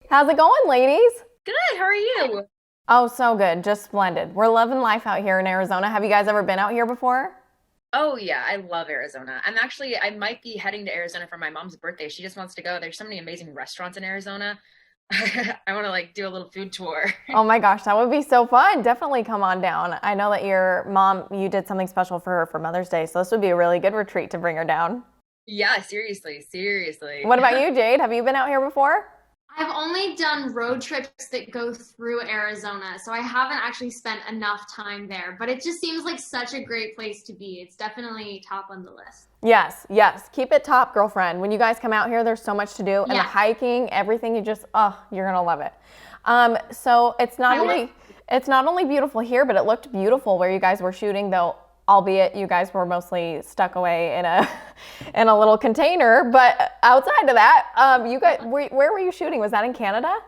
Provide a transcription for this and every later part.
How's it going, ladies? Good. How are you? Oh, so good. Just splendid. We're loving life out here in Arizona. Have you guys ever been out here before? Oh yeah, I love Arizona. I might be heading to Arizona for my mom's birthday. She just wants to go. There's so many amazing restaurants in Arizona. I want to like do a little food tour. Oh my gosh, that would be so fun. Definitely come on down. I know that your mom, you did something special for her for Mother's Day, so this would be a really good retreat to bring her down. Yeah, seriously, seriously. What about you, Jade? Have you been out here before? I've only done road trips that go through Arizona, so I haven't actually spent enough time there, but it just seems like such a great place to be. It's definitely top on the list. Yes, yes. Keep it top, girlfriend. When you guys come out here, there's so much to do, and the Yeah. hiking, everything. You're gonna love it. So it's not only beautiful here, but it looked beautiful where you guys were shooting, though. Albeit you guys were mostly stuck away in a in a little container. But outside of that, you guys, where were you shooting? Was that in Canada?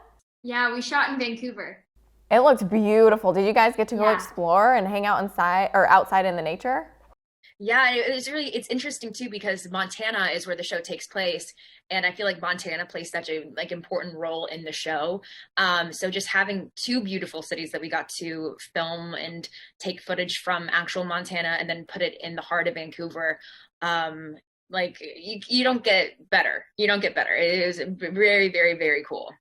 Yeah, we shot in Vancouver. It looked beautiful. Did you guys get to go Yeah. explore and hang out inside or outside in the nature? Yeah, it's interesting too because Montana is where the show takes place, and I feel like Montana plays such a like important role in the show. So just having two beautiful cities that we got to film and take footage from actual Montana and then put it in the heart of Vancouver, like you don't get better. You don't get better. It is very, very, very cool.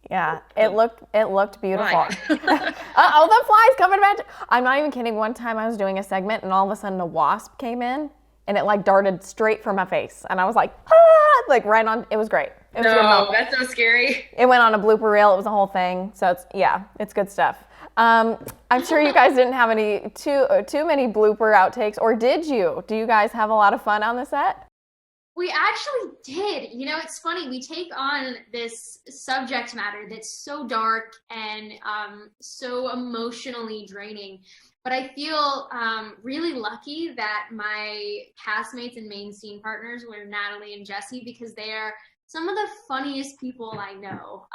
Yeah, it looked beautiful. Why? Oh, the flies coming back. I'm not even kidding. One time I was doing a segment and all of a sudden a wasp came in and it like darted straight for my face. And I was like, ah, like right on. It was great. It was a good No, moment. that's so scary. It went on a blooper reel. It was a whole thing. So it's good stuff. I'm sure you guys didn't have too many blooper outtakes, or did you? Do you guys have a lot of fun on the set? We actually did. It's funny. We take on this subject matter that's so dark and so emotionally draining. But I feel really lucky that my castmates and main scene partners were Natalie and Jesse because they are some of the funniest people I know.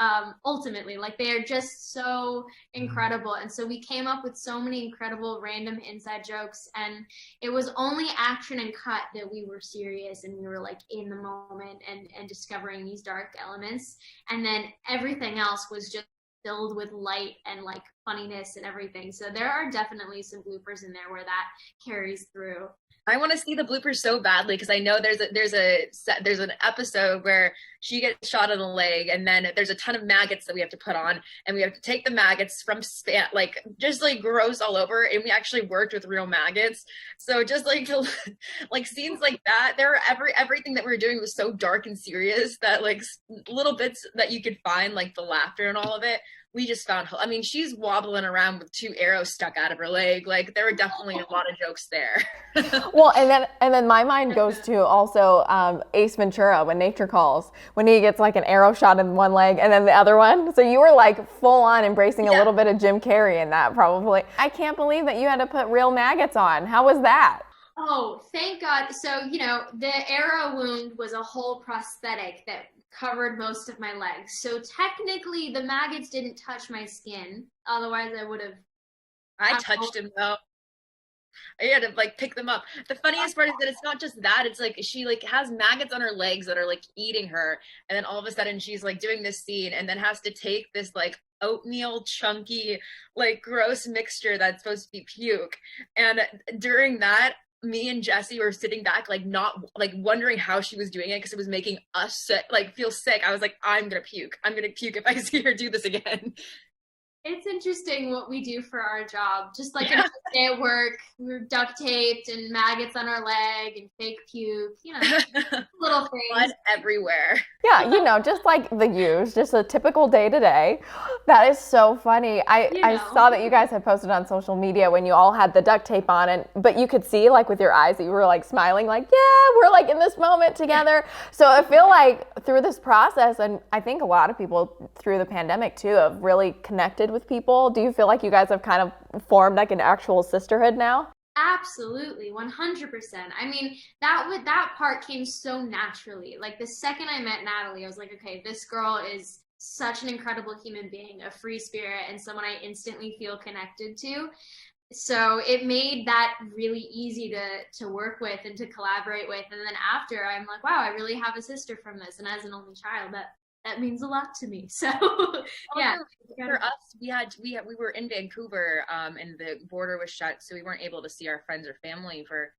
Ultimately, like they are just so incredible. And so we came up with so many incredible random inside jokes. And it was only action and cut that we were serious and we were like in the moment and discovering these dark elements. And then everything else was just filled with light and like funniness and everything. So there are definitely some bloopers in there where that carries through. I want to see the bloopers so badly because I know there's an episode where she gets shot in the leg, and then there's a ton of maggots that we have to put on, and we have to take the maggots from like just like gross all over, and we actually worked with real maggots. So just like like scenes like that, everything that we were doing was so dark and serious that like little bits that you could find, like the laughter and all of it. We just found, I mean, she's wobbling around with two arrows stuck out of her leg. Like there were definitely a lot of jokes there. Well, and then my mind goes to also Ace Ventura when nature calls, when he gets like an arrow shot in one leg and then the other one. So you were like full on embracing a Yeah. little bit of Jim Carrey in that probably. I can't believe that you had to put real maggots on. How was that? Oh, thank God. So, the arrow wound was a whole prosthetic that covered most of my legs. So technically the maggots didn't touch my skin. Otherwise I would have. I touched him though. I had to like pick them up. The funniest part is that it's not just that, it's like she like has maggots on her legs that are like eating her, and then all of a sudden she's like doing this scene and then has to take this like oatmeal chunky like gross mixture that's supposed to be puke. And during that, me and Jesse were sitting back like not like wondering how she was doing it because it was making us sick, like feel sick. I was like, I'm gonna puke. I'm gonna puke if I see her do this again. It's interesting what we do for our job. Just like Yeah. a day at work, we were duct taped and maggots on our leg and fake puke, little Blood things. everywhere. Yeah, just like the use, just a typical day to day. That is so funny. I, You I know. saw that you guys had posted on social media when you all had the duct tape on, but you could see like with your eyes that you were like smiling, like, yeah, we're like in this moment together. So I feel like through this process, and I think a lot of people through the pandemic too have really connected with people. Do you feel like you guys have kind of formed like an actual sisterhood now? Absolutely, 100%. I mean, that part came so naturally. Like the second I met Natalie, I was like, okay, this girl is such an incredible human being, a free spirit, and someone I instantly feel connected to. So it made that really easy to work with and to collaborate with. And then after, I'm like, wow, I really have a sister from this. And as an only child, that means a lot to me. So yeah. For us, we were in Vancouver, and the border was shut, so we weren't able to see our friends or family for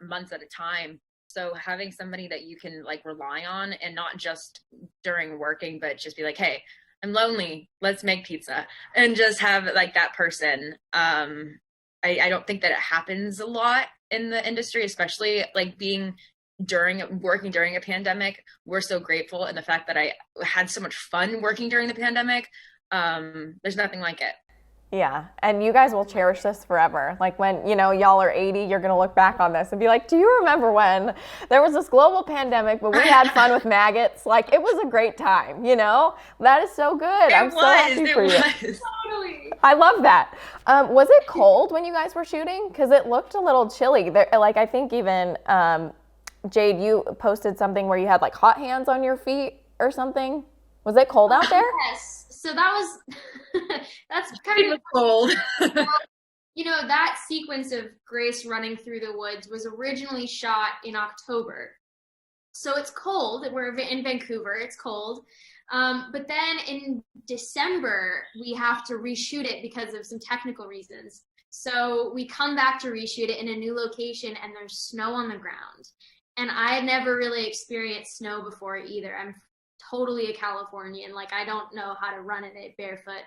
months at a time. So having somebody that you can like rely on, and not just during working, but just be like, hey, I'm lonely, let's make pizza, and just have like that person. I don't think that it happens a lot in the industry, especially like working during a pandemic. We're so grateful, and the fact that I had so much fun working during the pandemic, there's nothing like it. Yeah, and you guys will cherish this forever. Like when, y'all are 80, you're going to look back on this and be like, do you remember when there was this global pandemic, but we had fun with maggots? Like, it was a great time, That is so good. I'm so happy for you. Totally. I love that. Was it cold when you guys were shooting? Because it looked a little chilly. Like, I think even, Jade, you posted something where you had like hot hands on your feet or something. Was it cold out there? Yes. So that was, that's kind of cold. That sequence of Grace running through the woods was originally shot in October. So it's cold. We're in Vancouver. It's cold. But then in December, we have to reshoot it because of some technical reasons. So we come back to reshoot it in a new location, and there's snow on the ground. And I had never really experienced snow before either. I'm totally a Californian. Like, I don't know how to run in it barefoot.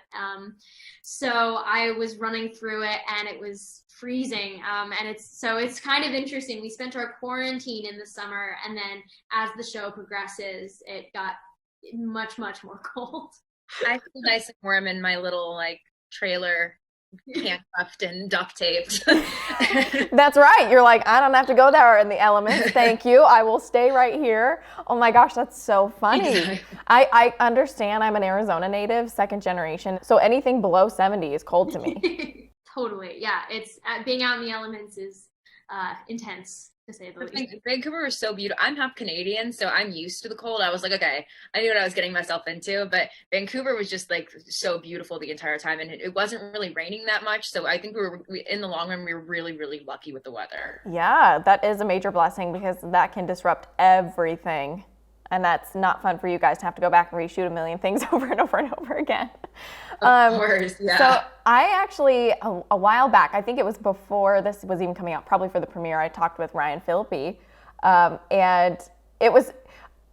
So I was running through it, and it was freezing. And it's kind of interesting. We spent our quarantine in the summer, and then as the show progresses, it got much, much more cold. I feel nice and warm in my little like trailer, handcuffed and duct taped. That's right. You're like, I don't have to go there in the elements. Thank you. I will stay right here. Oh my gosh, that's so funny. Exactly. I understand. I'm an Arizona native, second generation. So anything below 70 is cold to me. Totally. Yeah. It's being out in the elements is intense, to say the least. Vancouver is so beautiful. I'm half Canadian, so I'm used to the cold. I was like, okay, I knew what I was getting myself into, but Vancouver was just like so beautiful the entire time, and it wasn't really raining that much. So I think we in the long run, we were really, really lucky with the weather. Yeah, that is a major blessing, because that can disrupt everything. And that's not fun for you guys to have to go back and reshoot a million things over and over and over again. Of course, yeah. So I actually, a while back, I think it was before this was even coming out, probably for the premiere, I talked with Ryan Phillippe. And it was,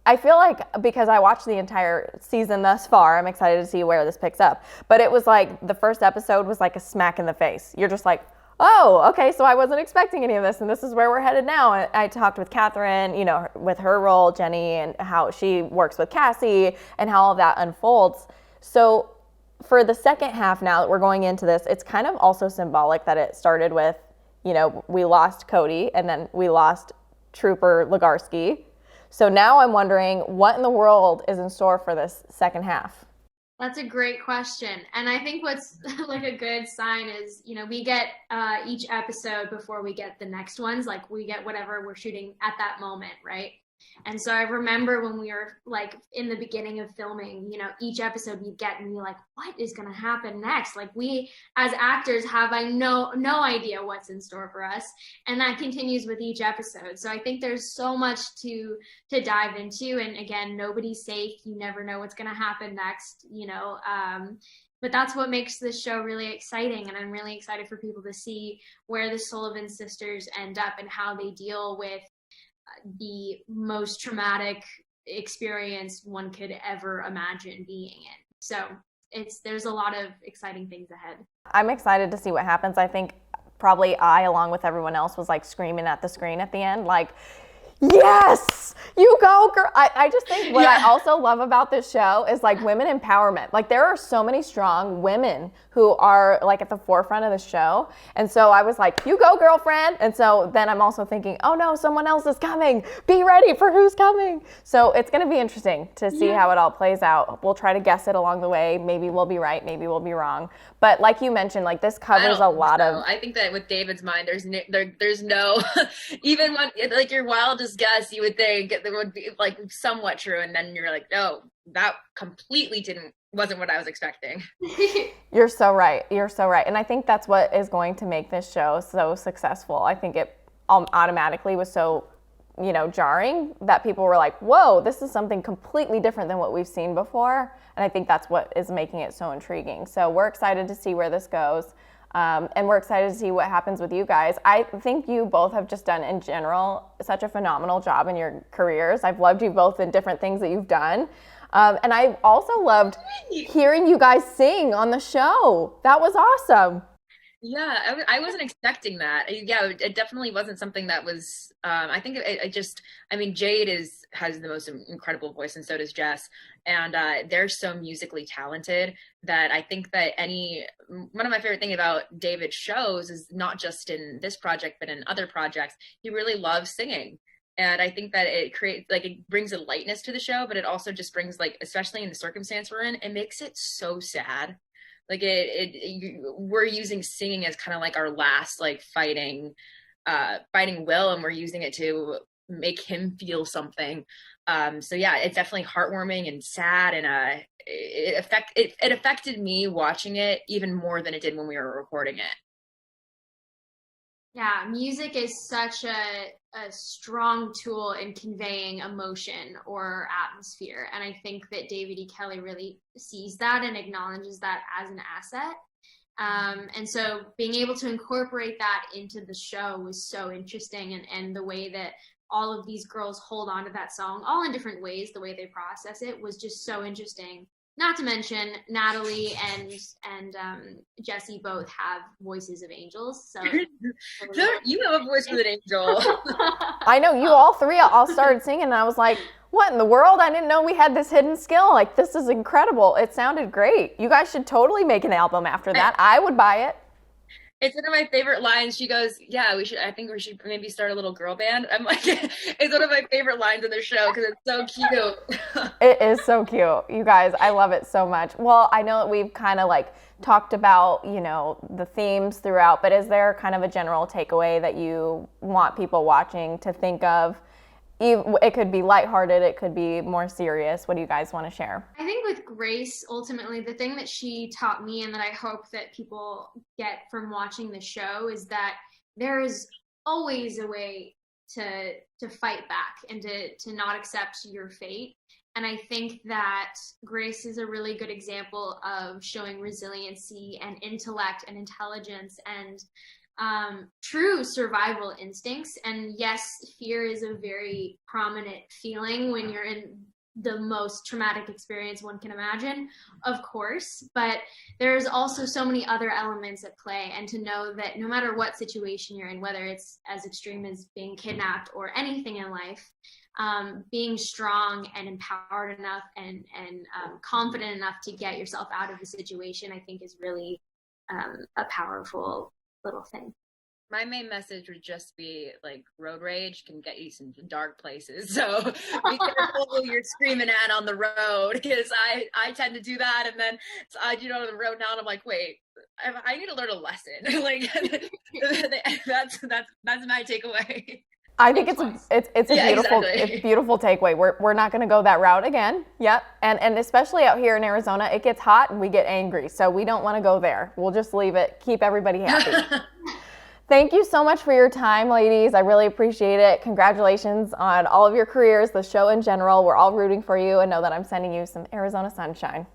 I feel like, because I watched the entire season thus far, I'm excited to see where this picks up. But it was like, the first episode was like a smack in the face. You're just like, oh, okay, so I wasn't expecting any of this, and this is where we're headed now. And I talked with Catherine, with her role, Jenny, and how she works with Cassie, and how all of that unfolds. So for the second half, now that we're going into this, it's kind of also symbolic that it started with, we lost Cody, and then we lost Trooper Legarsky. So now I'm wondering, what in the world is in store for this second half? That's a great question. And I think what's like a good sign is, we get each episode before we get the next ones. Like, we get whatever we're shooting at that moment, right? And so I remember when we were like in the beginning of filming, each episode you get and you're like, what is going to happen next? Like, we as actors have no idea what's in store for us. And that continues with each episode. So I think there's so much to dive into. And again, nobody's safe. You never know what's going to happen next, but that's what makes this show really exciting. And I'm really excited for people to see where the Sullivan sisters end up and how they deal with the most traumatic experience one could ever imagine being in. So there's a lot of exciting things ahead. I'm excited to see what happens. I think probably I, along with everyone else, was like screaming at the screen at the end, like, yes, you go, girl. I just think what I also love about this show is like women empowerment. Like, there are so many strong women who are like at the forefront of the show. And so I was like, you go, girlfriend. And so then I'm also thinking, oh no, someone else is coming. Be ready for who's coming. So it's going to be interesting to see how it all plays out. We'll try to guess it along the way. Maybe we'll be right. Maybe we'll be wrong. But like you mentioned, like, this covers a lot of. I think that with David's mind, there's no, even when like your wildest guess, you would think there would be like somewhat true, and then you're like, no, that completely wasn't what I was expecting. You're so right. And I think that's what is going to make this show so successful. I think it automatically was so you know, jarring, that people were like, whoa, this is something completely different than what we've seen before. And I think that's what is making it so intriguing. So we're excited to see where this goes. And we're excited to see what happens with you guys. I think you both have just done, in general, such a phenomenal job in your careers. I've loved you both in different things that you've done. And I've also loved hearing you guys sing on the show. That was awesome. Yeah, I wasn't expecting that. Yeah, it definitely wasn't something that was, I think I mean, Jade has the most incredible voice, and so does Jess. And they're so musically talented that I think that one of my favorite things about David's shows is not just in this project, but in other projects, he really loves singing. And I think that it brings a lightness to the show, but it also just brings, like, especially in the circumstance we're in, it makes it so sad. Like we're using singing as kind of like our last, like, fighting will, and we're using it to make him feel something. So yeah, it's definitely heartwarming and sad, and it affected me watching it even more than it did when we were recording it. Yeah, music is such a strong tool in conveying emotion or atmosphere. And I think that David E. Kelley really sees that and acknowledges that as an asset. And so being able to incorporate that into the show was so interesting. And the way that all of these girls hold on to that song, all in different ways, the way they process it was just so interesting. Not to mention Natalie and Jessie both have voices of angels. So you have a voice of an angel. I know, you all three all started singing, and I was like, what in the world? I didn't know we had this hidden skill. Like, this is incredible. It sounded great. You guys should totally make an album after that. I would buy it. It's one of my favorite lines. She goes, yeah, I think we should maybe start a little girl band. I'm like, it's one of my favorite lines in the show because it's so cute. It is so cute. You guys, I love it so much. Well, I know that we've kind of like talked about, you know, the themes throughout, but is there kind of a general takeaway that you want people watching to think of? It could be lighthearted, it could be more serious. What do you guys want to share? I think with Grace, ultimately, the thing that she taught me and that I hope that people get from watching the show is that there is always a way to fight back and to not accept your fate. And I think that Grace is a really good example of showing resiliency and intellect and intelligence and true survival instincts. And yes, fear is a very prominent feeling when you're in the most traumatic experience one can imagine, of course, but there's also so many other elements at play. And to know that no matter what situation you're in, whether it's as extreme as being kidnapped or anything in life, being strong and empowered enough and confident enough to get yourself out of the situation, I think is really a powerful little thing. My main message would just be, like, road rage can get you some dark places. So be careful who you're screaming at on the road, because I tend to do that. And then on the road now, and I'm like, wait, I need to learn a lesson. Like, that's my takeaway. I think it's a beautiful, exactly. It's a beautiful takeaway. We're not going to go that route again. Yep. And especially out here in Arizona, it gets hot and we get angry. So we don't want to go there. We'll just leave it. Keep everybody happy. Thank you so much for your time, ladies. I really appreciate it. Congratulations on all of your careers, the show in general. We're all rooting for you, and know that I'm sending you some Arizona sunshine.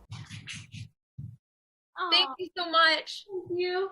Thank you so much. Thank you.